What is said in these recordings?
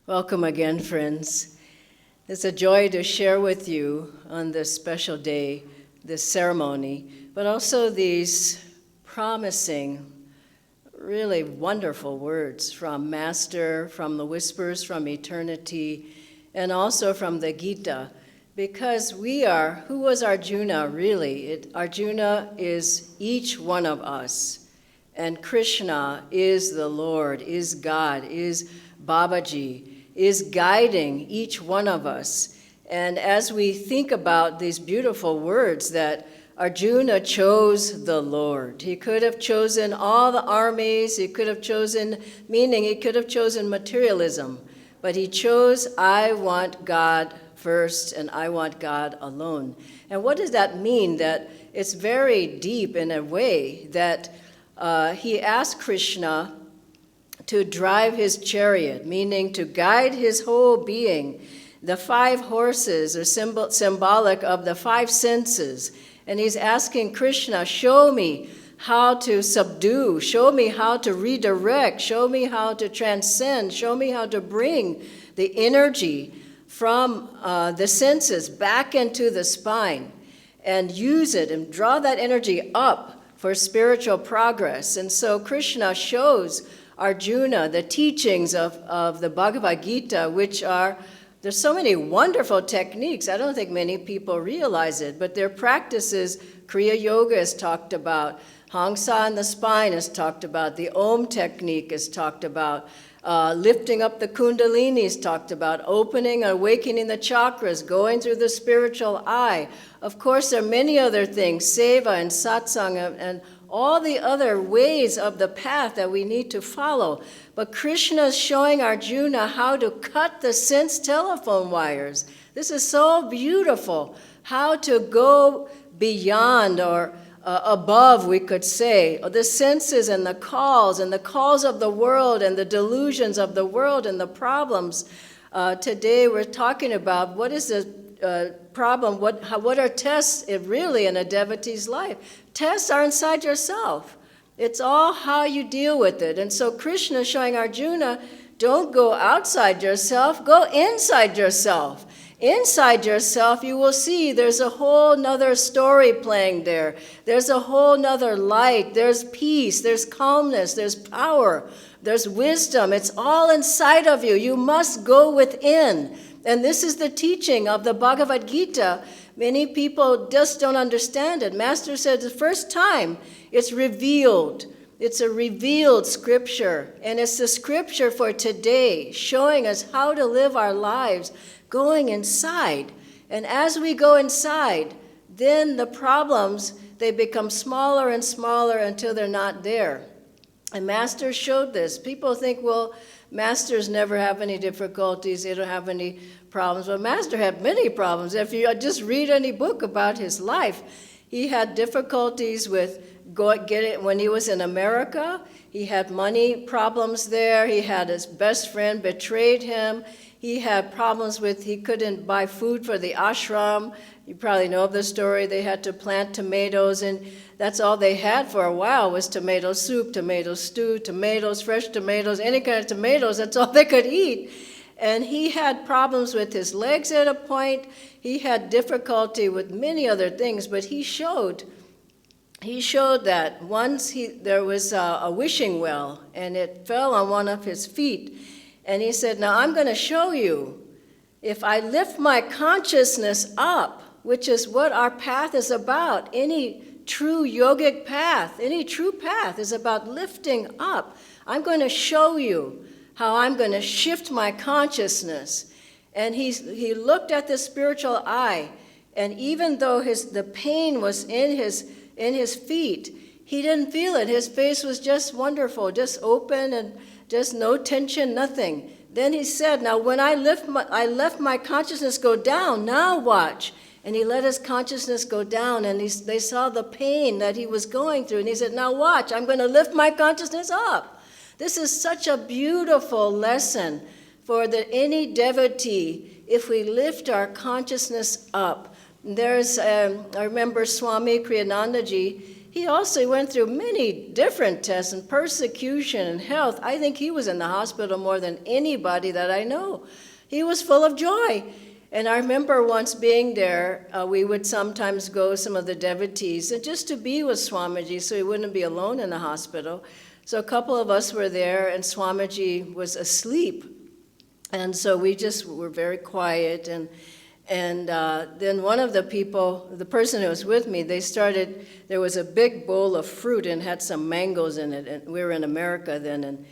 Welcome again, friends. It's a joy to share with you on this special day, this ceremony, but also these promising, really wonderful words from Master, from the whispers from eternity, and also from the Gita, because who was Arjuna really? Arjuna is each one of us, and Krishna is the Lord, is God, is Babaji, is guiding each one of us. And as we think about these beautiful words that Arjuna chose the Lord. He could have chosen all the armies, he could have chosen materialism, but he chose, I want God first and I want God alone. And what does that mean? That it's very deep in a way that he asked Krishna to drive his chariot, meaning to guide his whole being. The 5 horses are symbolic of the 5 senses. And he's asking Krishna, show me how to subdue, show me how to redirect, show me how to transcend, show me how to bring the energy from the senses back into the spine and use it and draw that energy up for spiritual progress. And so Krishna shows Arjuna the teachings of the Bhagavad Gita, there's so many wonderful techniques. I don't think many people realize it, but their practices, Kriya Yoga is talked about, Hangsa in the spine is talked about, the Om technique is talked about, lifting up the Kundalini is talked about, opening, awakening the chakras, going through the spiritual eye. Of course, there are many other things, Seva and Satsang and all the other ways of the path that we need to follow. But Krishna is showing Arjuna how to cut the sense telephone wires. This is so beautiful, how to go beyond or above, we could say, the senses and the calls of the world and the delusions of the world and the problems. Today we're talking about what is the problem, what are tests really in a devotee's life. Tests are inside yourself. It's all how you deal with it. And so Krishna is showing Arjuna, don't go outside yourself, go inside yourself. Inside yourself, you will see there's a whole nother story playing there. There's a whole nother light. There's peace, there's calmness, there's power, there's wisdom. It's all inside of you. You must go within. And this is the teaching of the Bhagavad Gita. Many people just don't understand it. Master said the first time it's revealed. It's a revealed scripture. And it's the scripture for today, showing us how to live our lives, going inside. And as we go inside, then the problems, they become smaller and smaller until they're not there. And Master showed this. People think, well, Masters never have any difficulties, they don't have any problems. But Master had many problems. If you just read any book about his life, he had difficulties with when he was in America. He had money problems there. He had his best friend betrayed him. He had problems he couldn't buy food for the ashram. You probably know of the story. They had to plant tomatoes, and that's all they had for a while was tomato soup, tomato stew, tomatoes, fresh tomatoes, any kind of tomatoes. That's all they could eat. And he had problems with his legs at a point. He had difficulty with many other things, but he showed that once there was a wishing well, and it fell on one of his feet. And he said, now I'm going to show you, if I lift my consciousness up, which is what our path is about, any true yogic path, any true path is about lifting up. I'm going to show you how I'm going to shift my consciousness. And he looked at the spiritual eye, and even though the pain was in his feet, he didn't feel it. His face was just wonderful, just open and just no tension, nothing. Then he said, now when I left my consciousness go down, now watch. And he let his consciousness go down, and they saw the pain that he was going through. And he said, now watch, I'm going to lift my consciousness up. This is such a beautiful lesson for any devotee if we lift our consciousness up. I remember Swami Kriyanandaji, he also went through many different tests and persecution and health. I think he was in the hospital more than anybody that I know. He was full of joy. And I remember once being there, we would sometimes go, some of the devotees, and just to be with Swamiji so he wouldn't be alone in the hospital. So a couple of us were there, and Swamiji was asleep. And so we just were very quiet. And then one of the people, the person who was with me, there was a big bowl of fruit and had some mangoes in it. And we were in America then,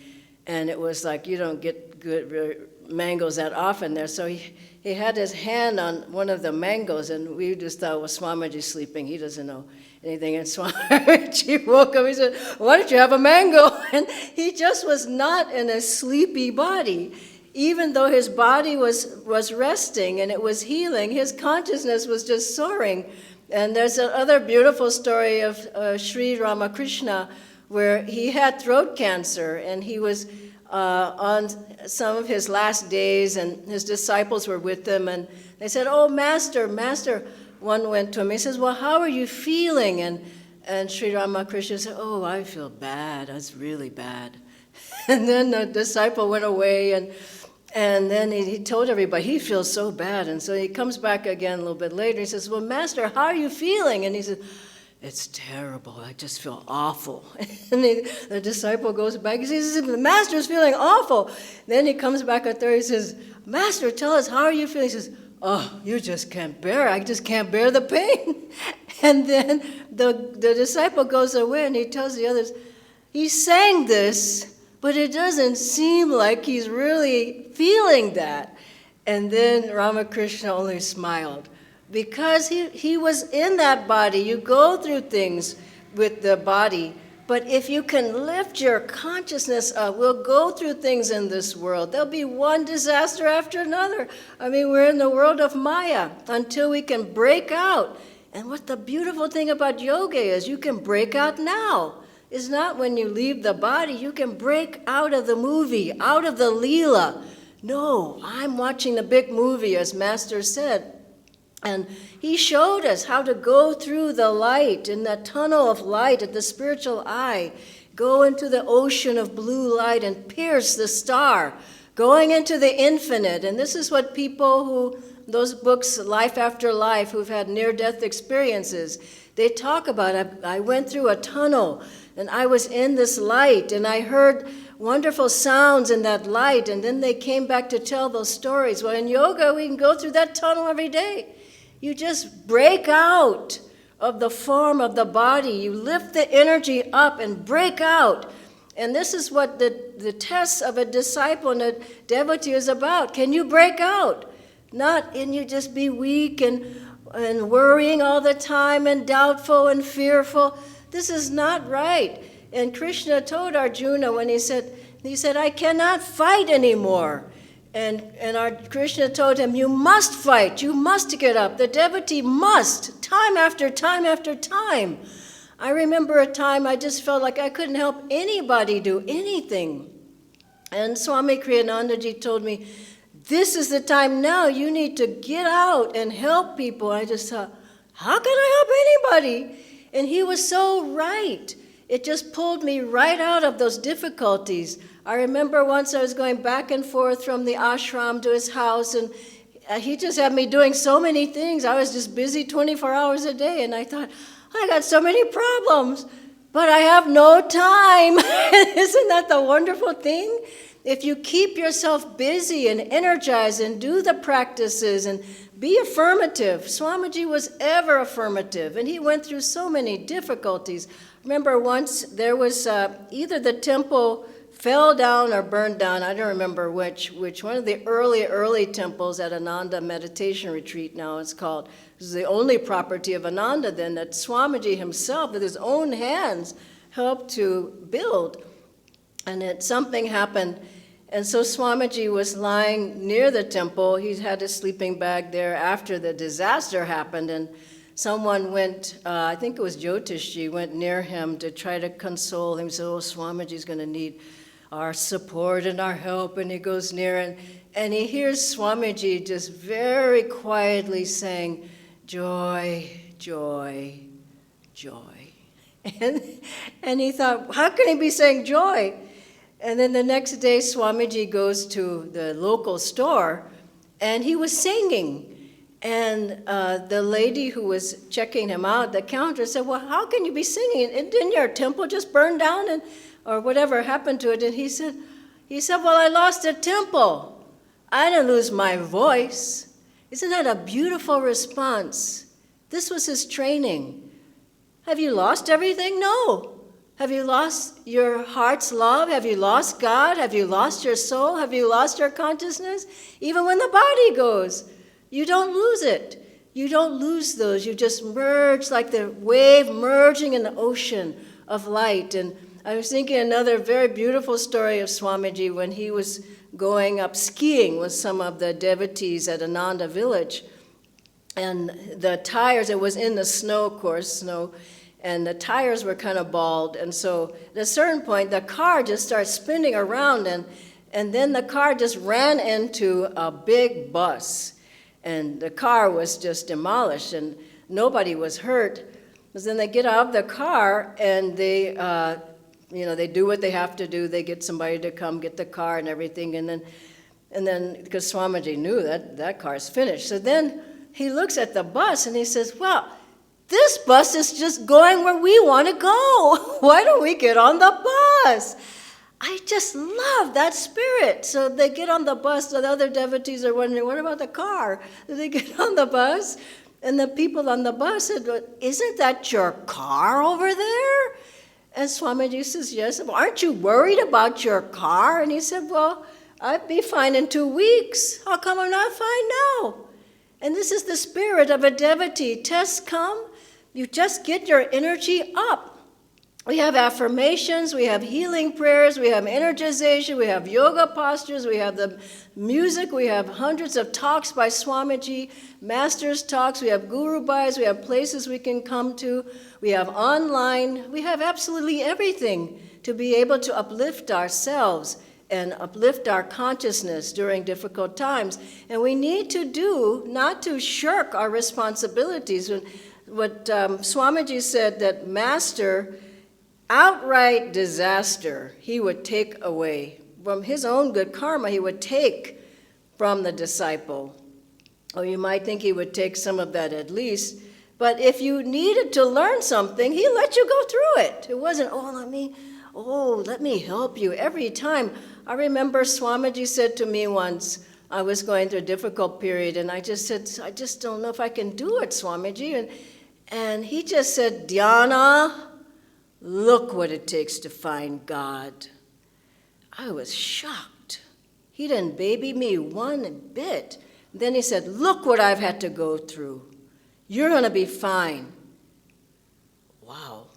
and it was like, you don't get good mangoes that often there. So he had his hand on one of the mangoes, and we just thought, well, Swamiji sleeping. He doesn't know anything. And Swamiji woke up. He said, why don't you have a mango? And he just was not in a sleepy body. Even though his body was resting and it was healing, his consciousness was just soaring. And there's another beautiful story of Sri Ramakrishna where he had throat cancer, and he was on some of his last days, and his disciples were with him, and they said, oh, Master, one went to him, he says, well, how are you feeling? And Sri Ramakrishna said, oh, I feel bad, that's really bad. And then the disciple went away, and then he told everybody, he feels so bad. And so he comes back again a little bit later, he says, well, Master, how are you feeling? And he said, it's terrible. I just feel awful. And the disciple goes back. He says, the Master's feeling awful. Then he comes back a third. He says, Master, tell us, how are you feeling? He says, oh, you just can't bear it. I just can't bear the pain. And then the disciple goes away, and he tells the others, he sang this, but it doesn't seem like he's really feeling that. And then Ramakrishna only smiled. Because he was in that body. You go through things with the body, but if you can lift your consciousness up, we'll go through things in this world. There'll be one disaster after another. I mean, we're in the world of Maya until we can break out. And what the beautiful thing about yoga is, you can break out now. It's not when you leave the body. You can break out of the movie, out of the Leela. No, I'm watching the big movie, as Master said. And he showed us how to go through the light, in that tunnel of light at the spiritual eye, go into the ocean of blue light and pierce the star, going into the infinite. And this is what people those books, Life After Life, who've had near-death experiences, they talk about. I went through a tunnel, and I was in this light, and I heard wonderful sounds in that light, and then they came back to tell those stories. Well, in yoga, we can go through that tunnel every day. You just break out of the form of the body. You lift the energy up and break out. And this is what the test of a disciple and a devotee is about. Can you break out? Not in you just be weak and worrying all the time and doubtful and fearful. This is not right. And Krishna told Arjuna when he said, I cannot fight anymore. And our Krishna told him, you must fight, you must get up. The devotee must, time after time after time. I remember a time I just felt like I couldn't help anybody do anything. And Swami Kriyanandaji told me, this is the time now, you need to get out and help people. I just thought, how can I help anybody? And he was so right. It just pulled me right out of those difficulties. I remember once I was going back and forth from the ashram to his house, and he just had me doing so many things. I was just busy 24 hours a day, and I thought, I got so many problems, but I have no time. Isn't that the wonderful thing? If you keep yourself busy and energized and do the practices and be affirmative. Swamiji was ever affirmative, and he went through so many difficulties. Remember once there was either the temple fell down or burned down. I don't remember which one of the early temples at Ananda Meditation Retreat now it's called. This is the only property of Ananda then that Swamiji himself with his own hands helped to build. And something happened. And so Swamiji was lying near the temple. He had his sleeping bag there after the disaster happened. And someone went, I think it was Jyotishji, went near him to try to console him. He said, oh, Swamiji's going to need our support and our help. And he goes near and he hears Swamiji just very quietly saying, joy, joy, joy. And he thought, how can he be saying joy? And then the next day, Swamiji goes to the local store, and he was singing. And the lady who was checking him out, the counter, said, well, how can you be singing? Didn't your temple just burn down or whatever happened to it? And he said, well, I lost the temple. I didn't lose my voice. Isn't that a beautiful response? This was his training. Have you lost everything? No. Have you lost your heart's love? Have you lost God? Have you lost your soul? Have you lost your consciousness? Even when the body goes, you don't lose it. You don't lose those. You just merge like the wave merging in the ocean of light. And I was thinking another very beautiful story of Swamiji when he was going up skiing with some of the devotees at Ananda village. And the tires, it was in the snow, of course, and the tires were kind of bald. And so at a certain point, the car just started spinning around, and then the car just ran into a big bus. And the car was just demolished, and nobody was hurt. But then they get out of the car, and they do what they have to do. They get somebody to come get the car and everything, and then because Swamiji knew that car's finished. So then he looks at the bus, and he says, well, this bus is just going where we want to go. Why don't we get on the bus? I just love that spirit. So they get on the bus. So the other devotees are wondering, what about the car? They get on the bus, and the people on the bus said, well, isn't that your car over there? And Swamiji says, yes. Well, aren't you worried about your car? And he said, well, I'd be fine in 2 weeks. How come I'm not fine now? And this is the spirit of a devotee. Tests come, you just get your energy up. We have affirmations, we have healing prayers, we have energization, we have yoga postures, we have the music, we have hundreds of talks by Swamiji, masters' talks, we have guru bhais, we have places we can come to, we have online, we have absolutely everything to be able to uplift ourselves and uplift our consciousness during difficult times. And we need to do, not to shirk our responsibilities. What Swamiji said, that master, outright disaster, he would take away. From his own good karma, he would take from the disciple. Or you might think he would take some of that at least. But if you needed to learn something, he let you go through it. It wasn't, let me help you. Every time. I remember Swamiji said to me once, I was going through a difficult period, and I just said, I just don't know if I can do it, Swamiji. And he just said, Dhyana, look what it takes to find God. I was shocked. He didn't baby me one bit. Then he said, look what I've had to go through. You're going to be fine. Wow.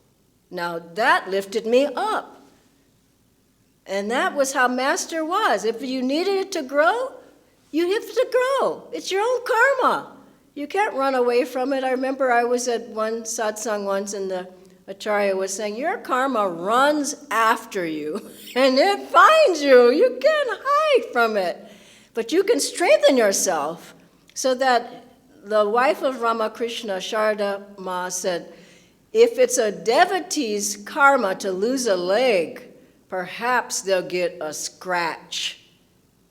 Now that lifted me up. And that was how Master was. If you needed it to grow, you have to grow. It's your own karma. You can't run away from it. I remember I was at one satsang once, and the Acharya was saying, your karma runs after you, and it finds you. You can't hide from it. But you can strengthen yourself, so that the wife of Ramakrishna, Sharda Ma, said, if it's a devotee's karma to lose a leg, perhaps they'll get a scratch.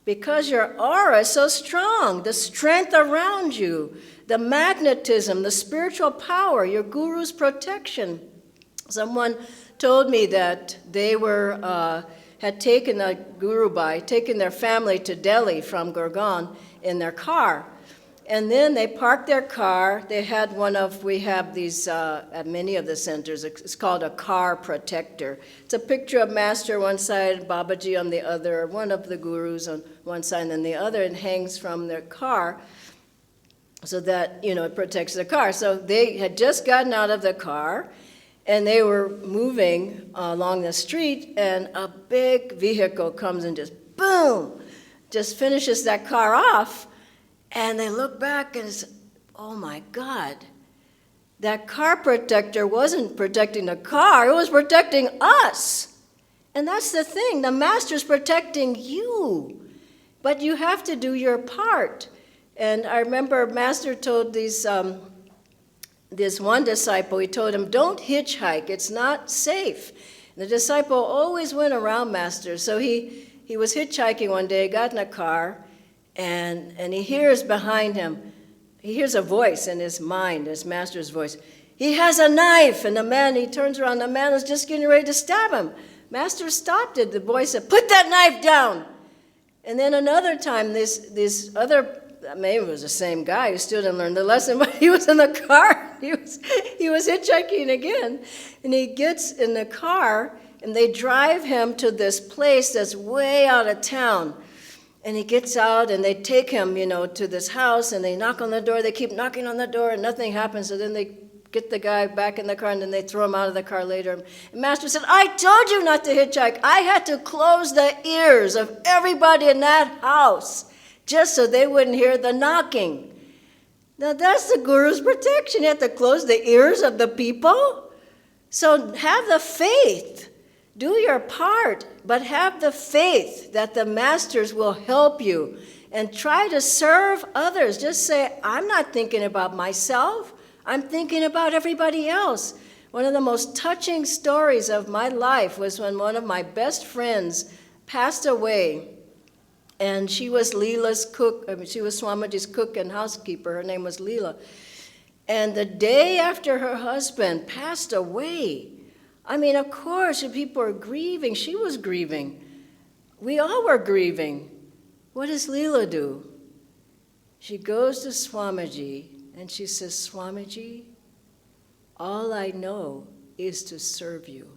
Because your aura is so strong, the strength around you, the magnetism, the spiritual power, your guru's protection. Someone told me that they had taken a guru bhai, taken their family to Delhi from Gurgaon in their car. And then they parked their car. They had we have these at many of the centers. It's called a car protector. It's a picture of Master one side, Babaji on the other, one of the gurus on one side, and then the other, and hangs from their car so that, it protects the car. So they had just gotten out of the car, and they were moving along the street, and a big vehicle comes and just boom, just finishes that car off. And they look back and say, oh my God, that car protector wasn't protecting the car, it was protecting us. And that's the thing, the Master's protecting you, but you have to do your part. And I remember Master told these this one disciple, he told him, don't hitchhike, it's not safe. The disciple always went around Master. So he was hitchhiking one day, got in a car, and he hears behind him, he hears a voice in his mind, his Master's voice. He has a knife, and he turns around, the man was just getting ready to stab him. Master stopped it. The boy said, put that knife down. And then another time, this other, maybe it was the same guy who still didn't learn the lesson, but he was in the car. He was hitchhiking again. And he gets in the car, and they drive him to this place that's way out of town. And he gets out, and they take him, to this house, and they knock on the door. They keep knocking on the door, and nothing happens. So then they get the guy back in the car, and then they throw him out of the car later. And Master said, I told you not to hitchhike. I had to close the ears of everybody in that house just so they wouldn't hear the knocking. Now that's the Guru's protection. You have to close the ears of the people. So have the faith. Do your part, but have the faith that the Masters will help you, and try to serve others. Just say, I'm not thinking about myself. I'm thinking about everybody else. One of the most touching stories of my life was when one of my best friends passed away, and she was Leela's cook. She was Swamiji's cook and housekeeper. Her name was Leela. And the day after her husband passed away, of course, people were grieving. She was grieving. We all were grieving. What does Leela do? She goes to Swamiji, and she says, Swamiji, all I know is to serve you.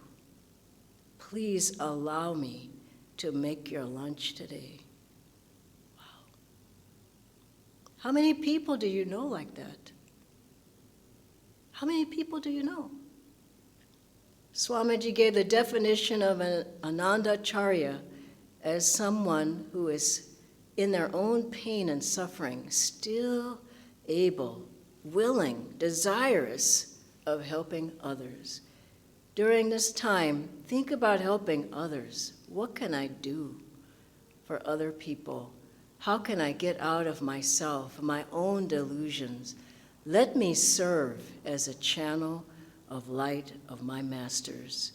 Please allow me to make your lunch today. Wow. How many people do you know like that? How many people do you know? Swamiji gave the definition of an Anandacharya as someone who is in their own pain and suffering, still able, willing, desirous of helping others. During this time, think about helping others. What can I do for other people? How can I get out of myself, my own delusions? Let me serve as a channel of light of my Masters.